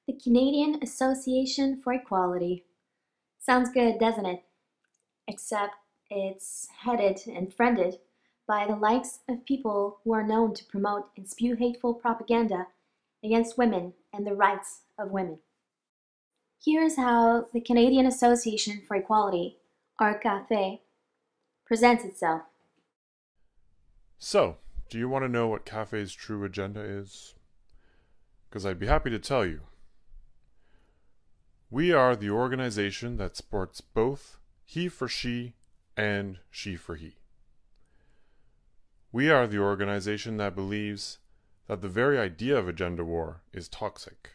The Canadian Association for Equality. Sounds good, doesn't it? Except it's headed and friended by the likes of people who are known to promote and spew hateful propaganda against women and the rights of women. Here's how the Canadian Association for Equality, or CAFE, presents itself. So, do you want to know what CAFE's true agenda is? Because I'd be happy to tell you. We are the organization that supports both he for she and she for he. We are the organization that believes that the very idea of a gender war is toxic.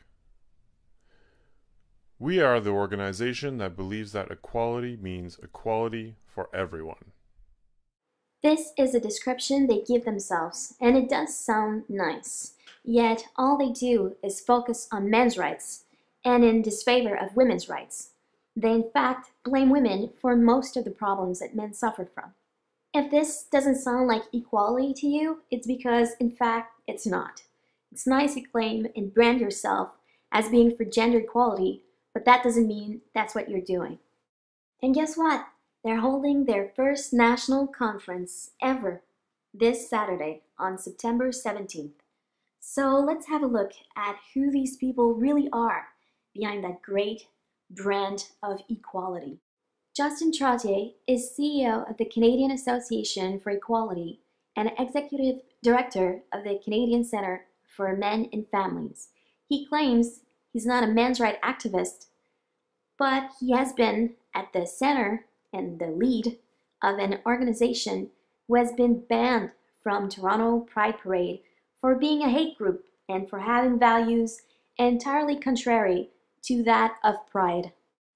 We are the organization that believes that equality means equality for everyone. This is a description they give themselves, and it does sound nice. Yet all they do is focus on men's rights and in disfavor of women's rights. They in fact blame women for most of the problems that men suffer from. If this doesn't sound like equality to you, it's because in fact it's not. It's nice to claim and brand yourself as being for gender equality, but that doesn't mean that's what you're doing. And guess what? They're holding their first national conference ever this Saturday on September 17th. So let's have a look at who these people really are behind that great brand of equality. Justin Trottier is CEO of the Canadian Association for Equality and Executive Director of the Canadian Centre for Men and Families. He claims he's not a men's rights activist, but he has been at the center and the lead of an organization who has been banned from Toronto Pride Parade for being a hate group and for having values entirely contrary to that of Pride.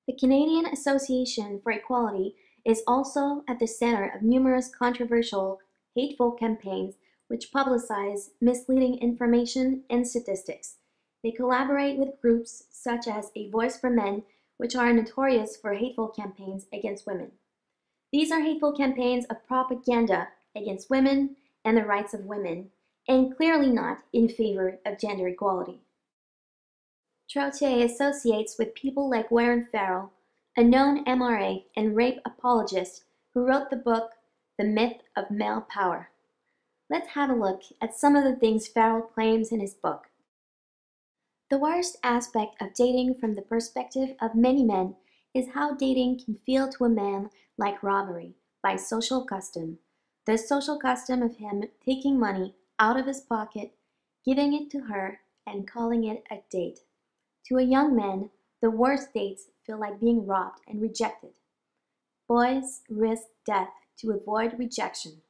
The Canadian Association for Equality is also at the center of numerous controversial, hateful campaigns which publicize misleading information and statistics. They collaborate with groups such as A Voice for Men, which are notorious for hateful campaigns against women. These are hateful campaigns of propaganda against women and the rights of women, and clearly not in favor of gender equality. Trottier associates with people like Warren Farrell, a known MRA and rape apologist who wrote the book The Myth of Male Power. Let's have a look at some of the things Farrell claims in his book. The worst aspect of dating from the perspective of many men is how dating can feel to a man like robbery by social custom. The social custom of him taking money out of his pocket, giving it to her, and calling it a date. To a young man, the worst dates feel like being robbed and rejected. Boys risk death to avoid rejection.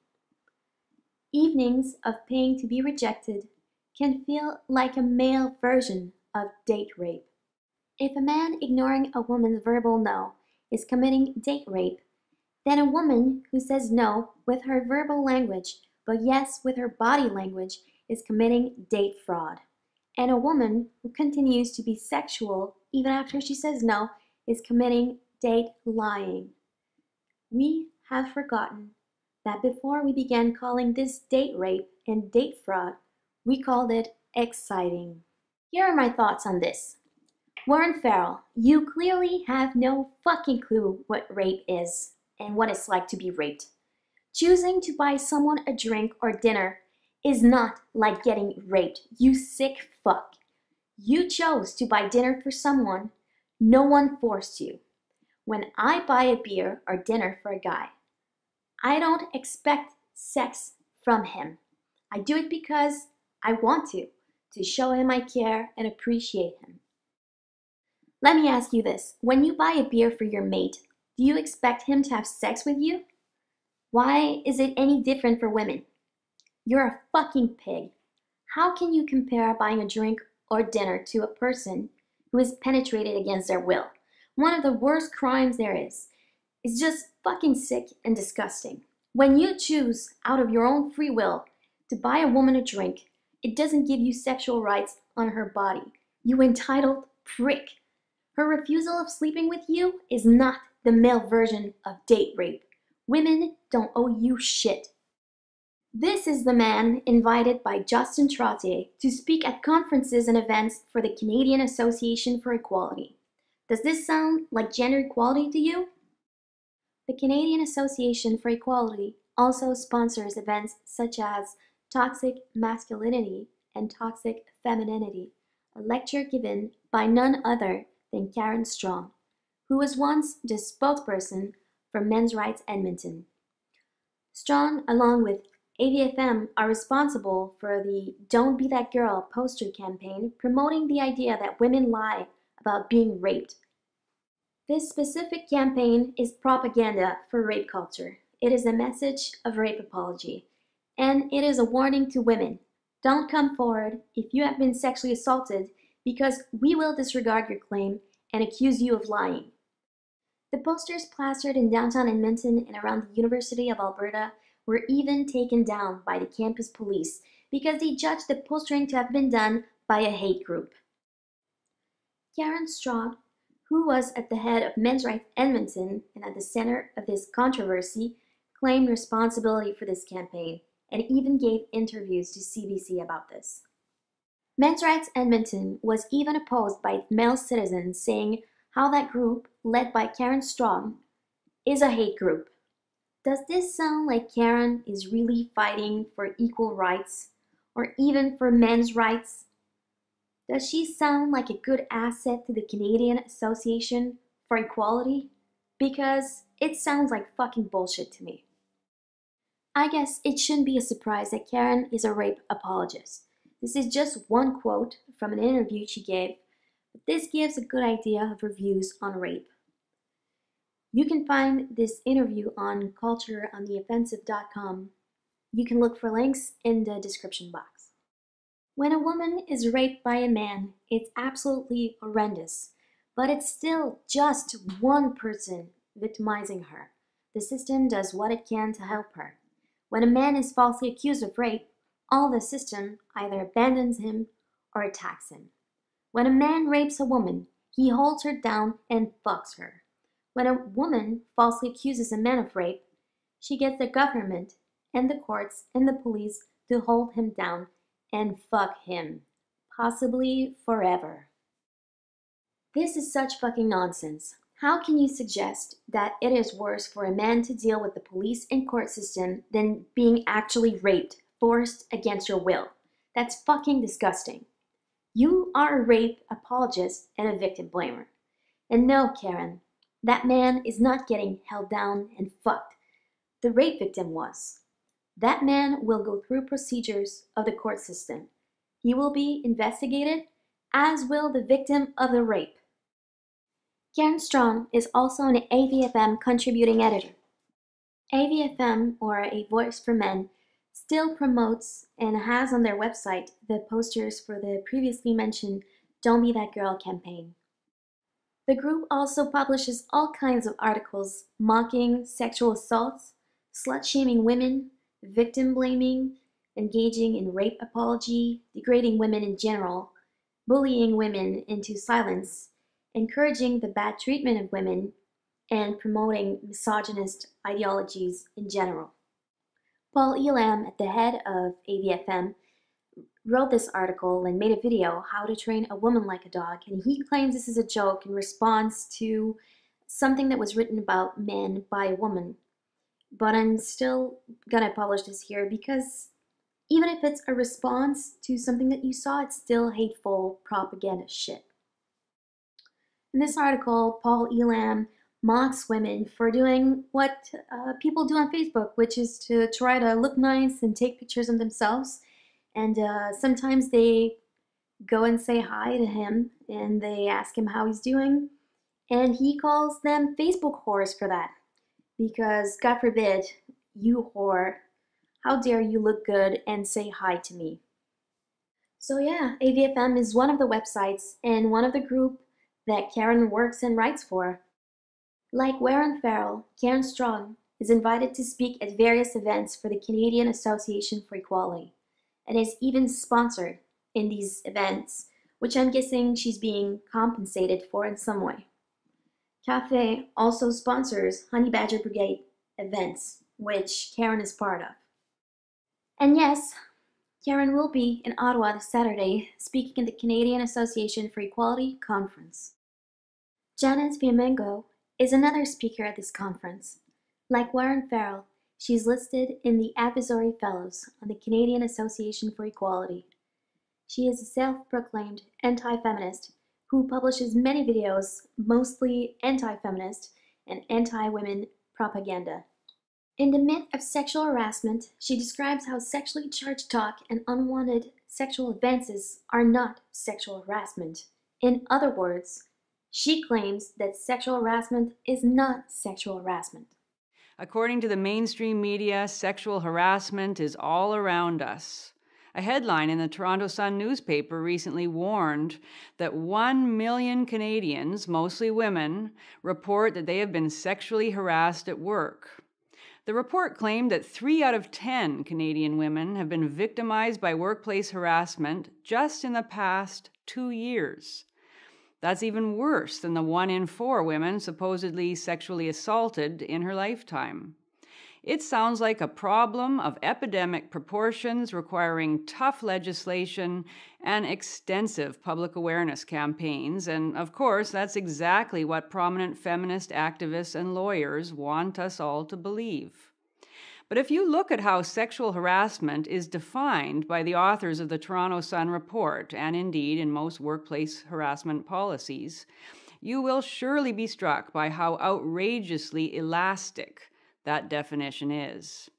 Evenings of paying to be rejected can feel like a male version of date rape. If a man ignoring a woman's verbal no is committing date rape, then a woman who says no with her verbal language but yes with her body language is committing date fraud. And a woman who continues to be sexual even after she says no is committing date lying. We have forgotten that before we began calling this date rape and date fraud, we called it exciting. Here are my thoughts on this. Warren Farrell, you clearly have no fucking clue what rape is and what it's like to be raped. Choosing to buy someone a drink or dinner is not like getting raped, you sick fuck. You chose to buy dinner for someone. No one forced you. When I buy a beer or dinner for a guy, I don't expect sex from him. I do it because I want to show him I care and appreciate him. Let me ask you this. When you buy a beer for your mate, do you expect him to have sex with you? Why is it any different for women? You're a fucking pig. How can you compare buying a drink or dinner to a person who is penetrated against their will? One of the worst crimes there is. It's just fucking sick and disgusting. When you choose out of your own free will to buy a woman a drink, it doesn't give you sexual rights on her body. You entitled prick. Her refusal of sleeping with you is not the male version of date rape. Women don't owe you shit. This is the man invited by Justin Trottier to speak at conferences and events for the Canadian Association for Equality. Does this sound like gender equality to you? The Canadian Association for Equality also sponsors events such as Toxic Masculinity and Toxic Femininity, a lecture given by none other than Karen Strong, who was once the spokesperson for Men's Rights Edmonton. Strong, along with AVFM, are responsible for the Don't Be That Girl poster campaign promoting the idea that women lie about being raped. This specific campaign is propaganda for rape culture. It is a message of rape apology. And it is a warning to women. Don't come forward if you have been sexually assaulted because we will disregard your claim and accuse you of lying. The posters plastered in downtown Edmonton and around the University of Alberta were even taken down by the campus police because they judged the postering to have been done by a hate group. Karen Strong, who was at the head of Men's Rights Edmonton and at the center of this controversy, claimed responsibility for this campaign and even gave interviews to CBC about this. Men's Rights Edmonton was even opposed by male citizens, saying how that group, led by Karen Strong, is a hate group. Does this sound like Karen is really fighting for equal rights or even for men's rights? Does she sound like a good asset to the Canadian Association for Equality? Because it sounds like fucking bullshit to me. I guess it shouldn't be a surprise that Karen is a rape apologist. This is just one quote from an interview she gave, but this gives a good idea of her views on rape. You can find this interview on cultureontheoffensive.com. You can look for links in the description box. When a woman is raped by a man, it's absolutely horrendous, but it's still just one person victimizing her. The system does what it can to help her. When a man is falsely accused of rape, all the system either abandons him or attacks him. When a man rapes a woman, he holds her down and fucks her. When a woman falsely accuses a man of rape, she gets the government and the courts and the police to hold him down and fuck him, possibly forever. This is such fucking nonsense. How can you suggest that it is worse for a man to deal with the police and court system than being actually raped, forced against your will? That's fucking disgusting. You are a rape apologist and a victim blamer. And no, Karen, that man is not getting held down and fucked. The rape victim was. That man will go through procedures of the court system. He will be investigated, as will the victim of the rape. Karen Strong is also an AVFM contributing editor. AVFM, or A Voice for Men, still promotes and has on their website the posters for the previously mentioned Don't Be That Girl campaign. The group also publishes all kinds of articles mocking sexual assaults, slut-shaming women, victim blaming, engaging in rape apology, degrading women in general, bullying women into silence, encouraging the bad treatment of women, and promoting misogynist ideologies in general. Paul Elam, at the head of AVFM, wrote this article and made a video, How to Train a Woman Like a Dog, and he claims this is a joke in response to something that was written about men by a woman. But I'm still gonna publish this here because even if it's a response to something that you saw, it's still hateful propaganda shit. In this article, Paul Elam mocks women for doing what people do on Facebook, which is to try to look nice and take pictures of themselves. And sometimes they go and say hi to him and they ask him how he's doing. And he calls them Facebook whores for that. Because, God forbid, you whore, how dare you look good and say hi to me. So yeah, AVFM is one of the websites and one of the group that Karen works and writes for. Like Warren Farrell, Karen Strong is invited to speak at various events for the Canadian Association for Equality, and is even sponsored in these events, which I'm guessing she's being compensated for in some way. Cafe also sponsors Honey Badger Brigade events, which Karen is part of. And yes, Karen will be in Ottawa this Saturday speaking at the Canadian Association for Equality conference. Janet Fiamengo is another speaker at this conference. Like Warren Farrell, she is listed in the Advisory Fellows on the Canadian Association for Equality. She is a self-proclaimed anti-feminist who publishes many videos, mostly anti-feminist and anti-women propaganda. In The Myth of Sexual Harassment, she describes how sexually charged talk and unwanted sexual advances are not sexual harassment. In other words, she claims that sexual harassment is not sexual harassment. According to the mainstream media, sexual harassment is all around us. A headline in the Toronto Sun newspaper recently warned that 1 million Canadians, mostly women, report that they have been sexually harassed at work. The report claimed that 3 out of 10 Canadian women have been victimized by workplace harassment just in the past 2 years. That's even worse than the 1 in 4 women supposedly sexually assaulted in her lifetime. It sounds like a problem of epidemic proportions requiring tough legislation and extensive public awareness campaigns, and of course, that's exactly what prominent feminist activists and lawyers want us all to believe. But if you look at how sexual harassment is defined by the authors of the Toronto Sun report, and indeed in most workplace harassment policies, you will surely be struck by how outrageously elastic that definition is.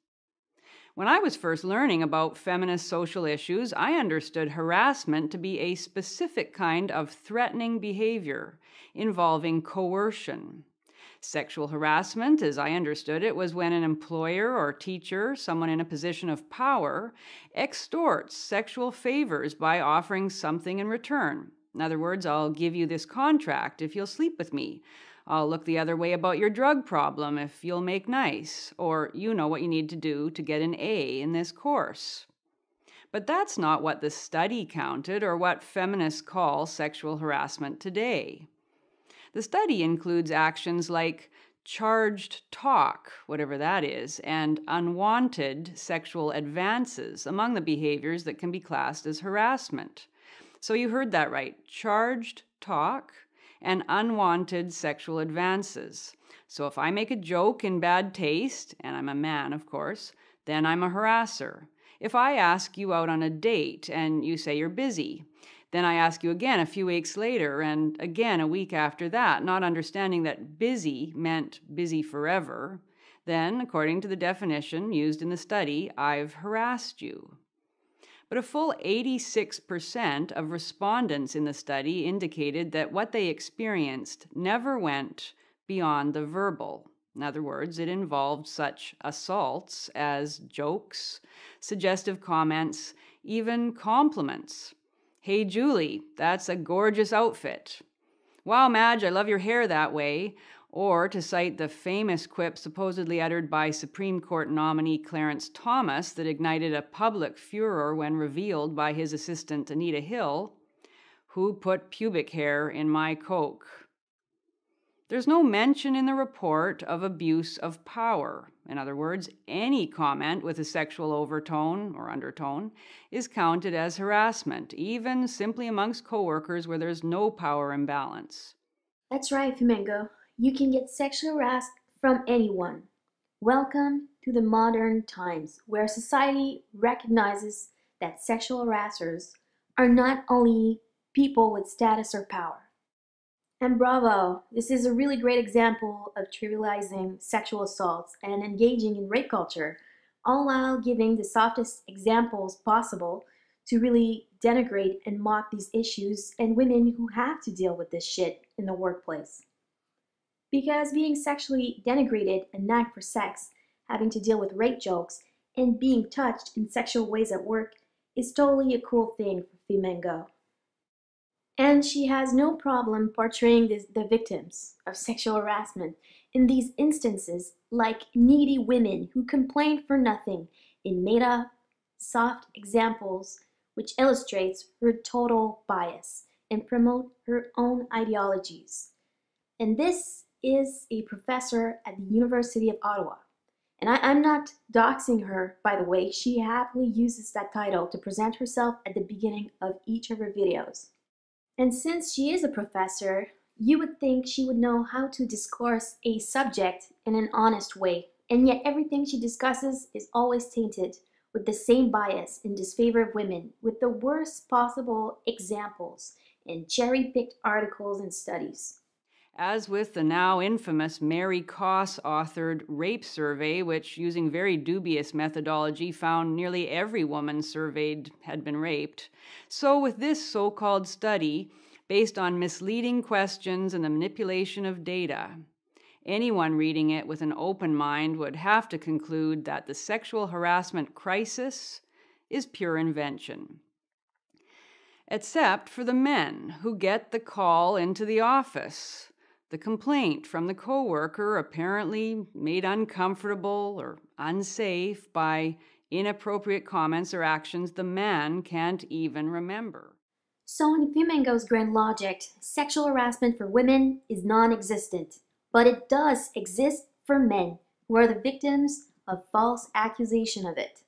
When I was first learning about feminist social issues, I understood harassment to be a specific kind of threatening behavior involving coercion. Sexual harassment, as I understood it, was when an employer or teacher, someone in a position of power, extorts sexual favors by offering something in return. In other words, I'll give you this contract if you'll sleep with me. I'll look the other way about your drug problem if you'll make nice, or you know what you need to do to get an A in this course. But that's not what the study counted or what feminists call sexual harassment today. The study includes actions like charged talk, whatever that is, and unwanted sexual advances among the behaviors that can be classed as harassment. So you heard that right, charged talk and unwanted sexual advances. So if I make a joke in bad taste, and I'm a man, of course, then I'm a harasser. If I ask you out on a date and you say you're busy, then I ask you again a few weeks later and again a week after that, not understanding that busy meant busy forever, then, according to the definition used in the study, I've harassed you. But a full 86% of respondents in the study indicated that what they experienced never went beyond the verbal. In other words, it involved such assaults as jokes, suggestive comments, even compliments. Hey, Julie, that's a gorgeous outfit. Wow, Madge, I love your hair that way. Or, to cite the famous quip supposedly uttered by Supreme Court nominee Clarence Thomas that ignited a public furor when revealed by his assistant Anita Hill, who put pubic hair in my Coke? There's no mention in the report of abuse of power. In other words, any comment with a sexual overtone or undertone is counted as harassment, even simply amongst coworkers where there's no power imbalance. That's right, Fiamengo. You can get sexually harassed from anyone. Welcome to the modern times, where society recognizes that sexual harassers are not only people with status or power. And bravo, this is a really great example of trivializing sexual assaults and engaging in rape culture, all while giving the softest examples possible to really denigrate and mock these issues and women who have to deal with this shit in the workplace. Because being sexually denigrated and nagged for sex, having to deal with rape jokes, and being touched in sexual ways at work is totally a cool thing for Fiamengo. And she has no problem portraying the victims of sexual harassment in these instances like needy women who complain for nothing in made-up, soft examples which illustrates her total bias and promote her own ideologies. And this is a professor at the University of Ottawa. And I'm not doxing her, by the way. She happily uses that title to present herself at the beginning of each of her videos. And since she is a professor, you would think she would know how to discourse a subject in an honest way. And yet everything she discusses is always tainted with the same bias in disfavor of women, with the worst possible examples and cherry-picked articles and studies. As with the now infamous Mary Koss authored rape survey, which, using very dubious methodology, found nearly every woman surveyed had been raped, so with this so-called study, based on misleading questions and the manipulation of data, anyone reading it with an open mind would have to conclude that the sexual harassment crisis is pure invention. Except for the men who get the call into the office. The complaint from the coworker apparently made uncomfortable or unsafe by inappropriate comments or actions the man can't even remember. So in Fimengo's grand logic, sexual harassment for women is non-existent, but it does exist for men, who are the victims of false accusation of it.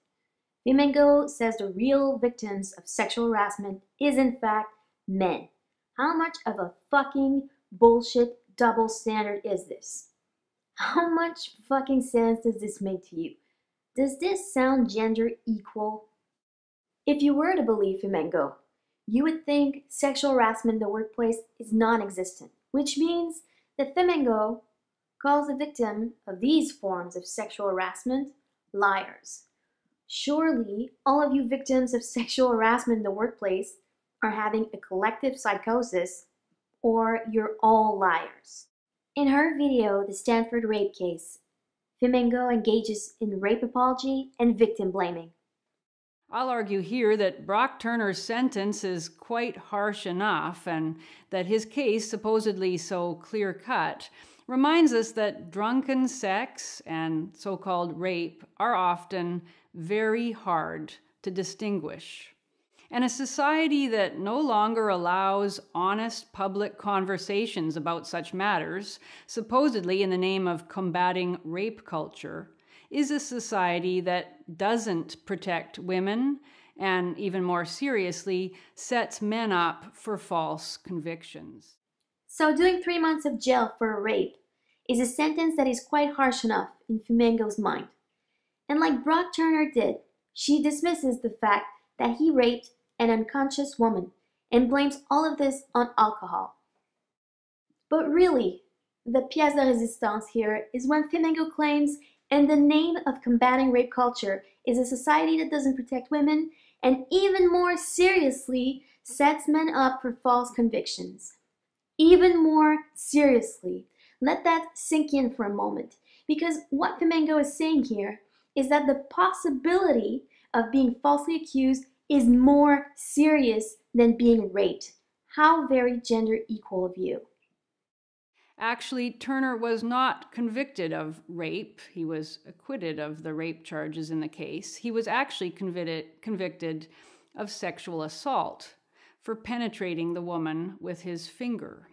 Fimengo says the real victims of sexual harassment is in fact men. How much of a fucking bullshit double standard is this? How much fucking sense does this make to you? Does this sound gender equal? If you were to believe Fimengo, you would think sexual harassment in the workplace is non-existent, which means that Fimengo calls the victim of these forms of sexual harassment liars. Surely, all of you victims of sexual harassment in the workplace are having a collective psychosis, or you're all liars. In her video, The Stanford Rape Case, Fimengo engages in rape apology and victim blaming. I'll argue here that Brock Turner's sentence is quite harsh enough, and that his case, supposedly so clear-cut, reminds us that drunken sex and so-called rape are often very hard to distinguish. And a society that no longer allows honest public conversations about such matters, supposedly in the name of combating rape culture, is a society that doesn't protect women and, even more seriously, sets men up for false convictions. So doing 3 months of jail for a rape is a sentence that is quite harsh enough in Fimengo's mind. And like Brock Turner did, she dismisses the fact that he raped an unconscious woman and blames all of this on alcohol. But really, the pièce de résistance here is when Fimengo claims, in the name of combating rape culture, is a society that doesn't protect women and even more seriously sets men up for false convictions. Even more seriously. Let that sink in for a moment, because what Fimengo is saying here is that the possibility of being falsely accused is more serious than being raped. How very gender equal of you. Actually, Turner was not convicted of rape. He was acquitted of the rape charges in the case. He was actually convicted of sexual assault for penetrating the woman with his finger.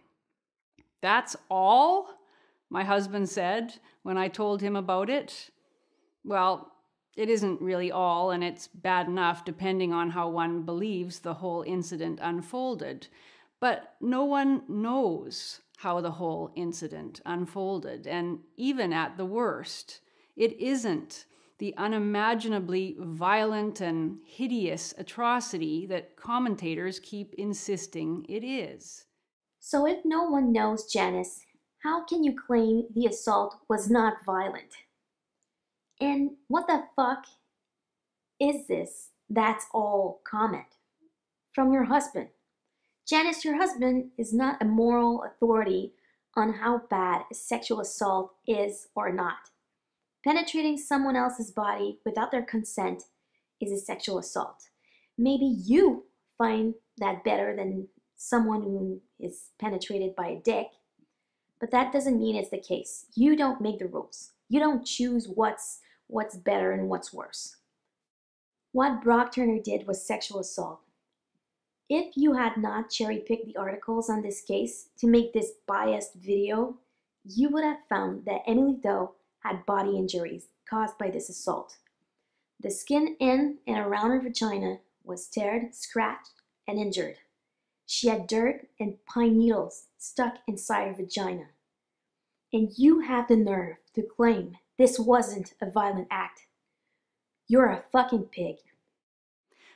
"That's all?" my husband said when I told him about it. Well, it isn't really all, and it's bad enough depending on how one believes the whole incident unfolded. But no one knows how the whole incident unfolded, and even at the worst, it isn't the unimaginably violent and hideous atrocity that commentators keep insisting it is. So if no one knows, Janice, how can you claim the assault was not violent? And what the fuck is this "that's all" comment from your husband? Janice, your husband is not a moral authority on how bad a sexual assault is or not. Penetrating someone else's body without their consent is a sexual assault. Maybe you find that better than someone who is penetrated by a dick, but that doesn't mean it's the case. You don't make the rules. You don't choose what's better and what's worse. What Brock Turner did was sexual assault. If you had not cherry-picked the articles on this case to make this biased video, you would have found that Emily Doe had body injuries caused by this assault. The skin in and around her vagina was teared, scratched, and injured. She had dirt and pine needles stuck inside her vagina. And you have the nerve to claim this wasn't a violent act. You're a fucking pig.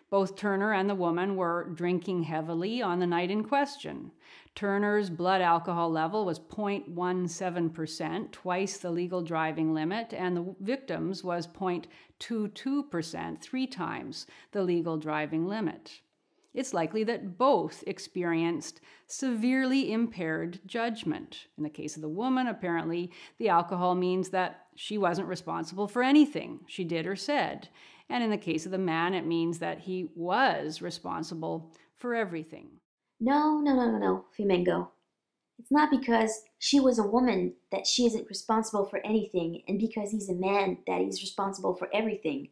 Both Turner and the woman were drinking heavily on the night in question. Turner's blood alcohol level was 0.17%, twice the legal driving limit, and the victim's was 0.22%, 3 times the legal driving limit. It's likely that both experienced severely impaired judgment. In the case of the woman, apparently, the alcohol means that she wasn't responsible for anything she did or said. And in the case of the man, it means that he was responsible for everything. No, Fimengo. It's not because she was a woman that she isn't responsible for anything, and because he's a man that he's responsible for everything.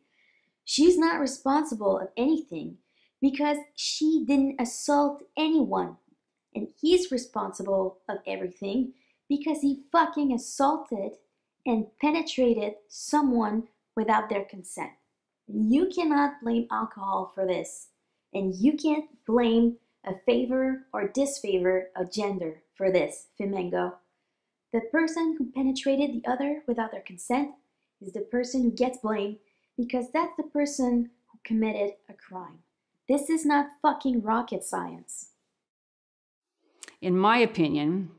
She's not responsible of anything because she didn't assault anyone. And he's responsible of everything because he fucking assaulted and penetrated someone without their consent. You cannot blame alcohol for this. And you can't blame a favor or disfavor of gender for this, Fimengo. The person who penetrated the other without their consent is the person who gets blamed because that's the person who committed a crime. This is not fucking rocket science. In my opinion,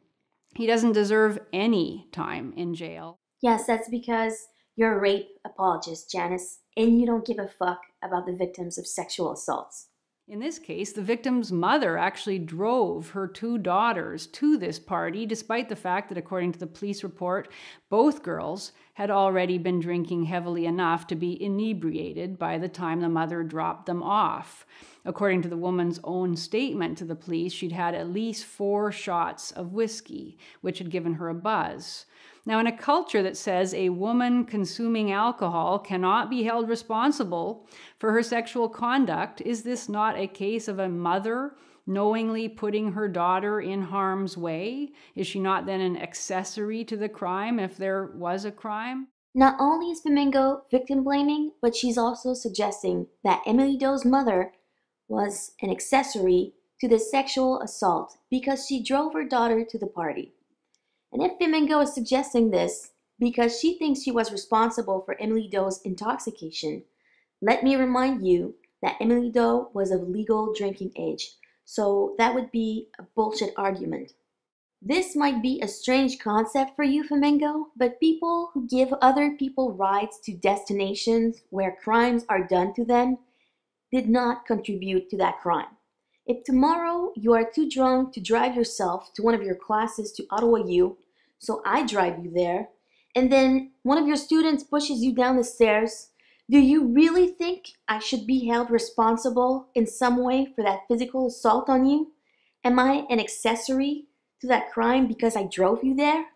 he doesn't deserve any time in jail. Yes, that's because you're a rape apologist, Janice, and you don't give a fuck about the victims of sexual assaults. In this case, the victim's mother actually drove her 2 daughters to this party, despite the fact that, according to the police report, both girls had already been drinking heavily enough to be inebriated by the time the mother dropped them off. According to the woman's own statement to the police, she'd had at least 4 shots of whiskey, which had given her a buzz. Now, in a culture that says a woman consuming alcohol cannot be held responsible for her sexual conduct, is this not a case of a mother knowingly putting her daughter in harm's way? Is she not then an accessory to the crime if there was a crime? Not only is Domingo victim blaming, but she's also suggesting that Emily Doe's mother was an accessory to the sexual assault because she drove her daughter to the party. And if Fimengo is suggesting this because she thinks she was responsible for Emily Doe's intoxication, let me remind you that Emily Doe was of legal drinking age, so that would be a bullshit argument. This might be a strange concept for you, Fimengo, but people who give other people rides to destinations where crimes are done to them did not contribute to that crime. If tomorrow you are too drunk to drive yourself to one of your classes to Ottawa U, so I drive you there, and then one of your students pushes you down the stairs, do you really think I should be held responsible in some way for that physical assault on you? Am I an accessory to that crime because I drove you there?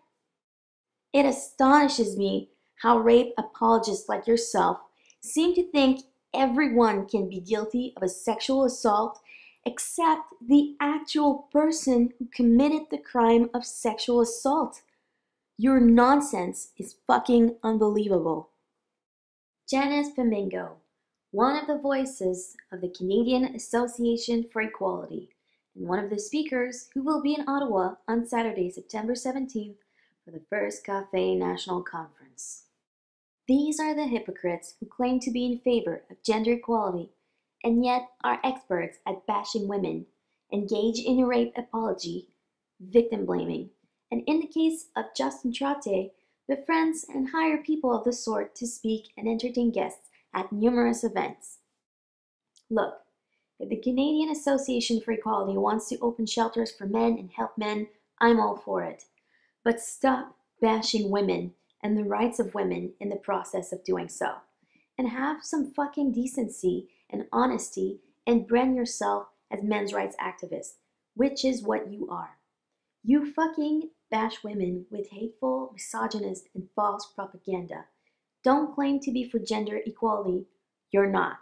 It astonishes me how rape apologists like yourself seem to think everyone can be guilty of a sexual assault except the actual person who committed the crime of sexual assault. Your nonsense is fucking unbelievable. Janice Fimengo, one of the voices of the Canadian Association for Equality, and one of the speakers who will be in Ottawa on Saturday, September 17th for the first Café National Conference. These are the hypocrites who claim to be in favor of gender equality and yet are experts at bashing women, engage in rape apology, victim blaming, and in the case of Justin Trottier, befriends and hire people of the sort to speak and entertain guests at numerous events. Look, if the Canadian Association for Equality wants to open shelters for men and help men, I'm all for it. But stop bashing women and the rights of women in the process of doing so. And have some fucking decency and honesty and brand yourself as men's rights activists, which is what you are. You fucking bash women with hateful, misogynist, and false propaganda. Don't claim to be for gender equality. You're not.